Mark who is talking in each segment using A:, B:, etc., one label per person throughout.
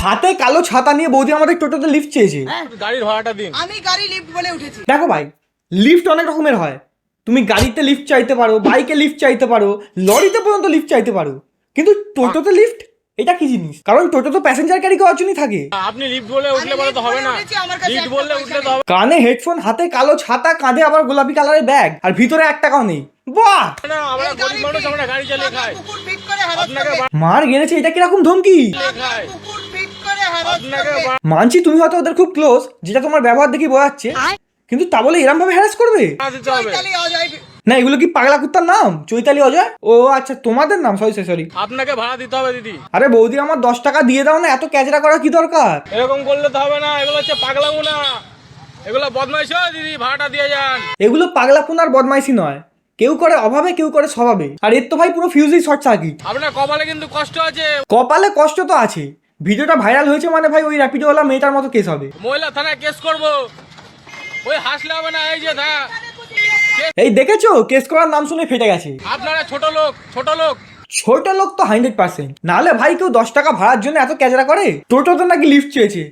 A: হাতে কালো ছাতা নিয়ে বৌদি আমাদের টোটোতে লিফট চেয়েছে।
B: গাড়ির ভাড়াটা দিন।
C: আমি গাড়ি লিফট বলে উঠেছি।
A: দেখো ভাই, লিফট অনেক রকমের হয়। তুমি গাড়িতে লিফট চাইতে পারো, বাইকে লিফট চাইতে পারো, লরিতে পর্যন্ত লিফট চাইতে পারো, কিন্তু টোটোতে লিফট এটা কি জিনিস? কারণ টোটো তো প্যাসেঞ্জার ক্যারি করার জন্যই থাকে।
B: আপনি লিফট বলে উঠলে বলে তো হবে না। লিফট বললে উঠলে তো হবে
A: কানে হেডফোন, হাতে কালো ছাতা, কাঁধে আবার গোলাপি কালারের ব্যাগ, আর ভিতরে 1 টাকাও নেই। বাহ!
B: না। আমরা গরিব মানুষ, আমরা গাড়ি চালিয়ে খাই।
C: কুকুর ফিট করে হারাস
B: আপনাকে
C: করবে।
A: মার গেনেছে, এটা কিরকম ধমকি?
B: খাই।
C: কুকুর ফিট করে হারাস
B: আপনাকে
C: করবে।
A: মানছি তুমি হয়তো ওদের খুব ক্লোজ, যেটা তোমার ব্যবহার দেখি বোঝা যাচ্ছে, কিন্তু তা বলে এরম ভাবে হ্যারাস করবে?
B: ভাড়া দিতে হবে।
C: চৈতালি অজয়
A: না, এগুলো কি পাগলা কুত্তার নাম? চৈতালি, অজয়? ও আচ্ছা, তোমাদের নাম। সরি।
B: আপনাকে ভাড়া দিতে হবে দিদি।
A: আরে বৌদি, আমার 10 টাকা দিয়ে দাও না, এত ক্যাচরা করা কি দরকার?
B: এরকম করলে তো হবে না। এগুলো হচ্ছে পাগলামো না, এগুলো বদমাইশ। দিদি ভাড়াটা দিয়ে যান।
A: এগুলো পাগলাপুনার বদমাইশি নয়, কেউ করে অভাবে, কেউ করে স্বভাবে। আর এর তো ভাই পুরো ফিউজই শর্ট সার্কিট।
B: আপনার কপালে কিন্তু কষ্ট আছে।
A: কপালে কষ্ট তো আছে, ভিডিওটা ভাইরাল হয়েছে মানে ভাই ওই র্যাপিডোওয়ালা মেয়েটার মতো কেস হবে।
B: মহিলা থানায় কেস করবো। ওই হাসলে হবে না। এই যে
A: এই দেখেছো, কেস করার নাম শুনে ফেটে গেছে।
B: আপনারা ছোট লোক, ছোট লোক।
A: ছোট লোক তো 100%। নাহলে ভাই কেউ 10 টাকা ভাড়ার জন্য এত ক্যাচরা করে? টোটোতে নাকি লিফট চেয়েছে,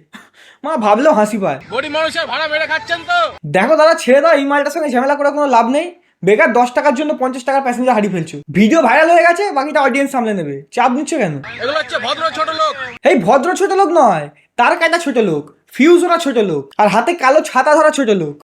A: মা ভাবলেও হাসি পায়।
B: গরিব মানুষের ভাড়া মেরে খাচ্ছেন তো।
A: দেখো দাদা, ছেড়ে দাও, এই মালটার সঙ্গে ঝামেলা করে কোনো লাভ নেই। বেকার 10 টাকার জন্য 50 টাকার প্যাসেঞ্জার হারিয়ে ফেলছো। ভিডিও ভাইরাল হয়ে গেছে, বাকিটা অডিয়েন্স সামলে নেবে, চাপ নিচ্ছ কেন?
B: এগুলো হচ্ছে ভদ্র ছোট লোক।
A: এই ভদ্র ছোট লোক নয়, তার কাটা ছোট লোক, ফিউজ ওরা ছোট লোক, আর হাতে কালো ছাতা ধরা ছোট লোক।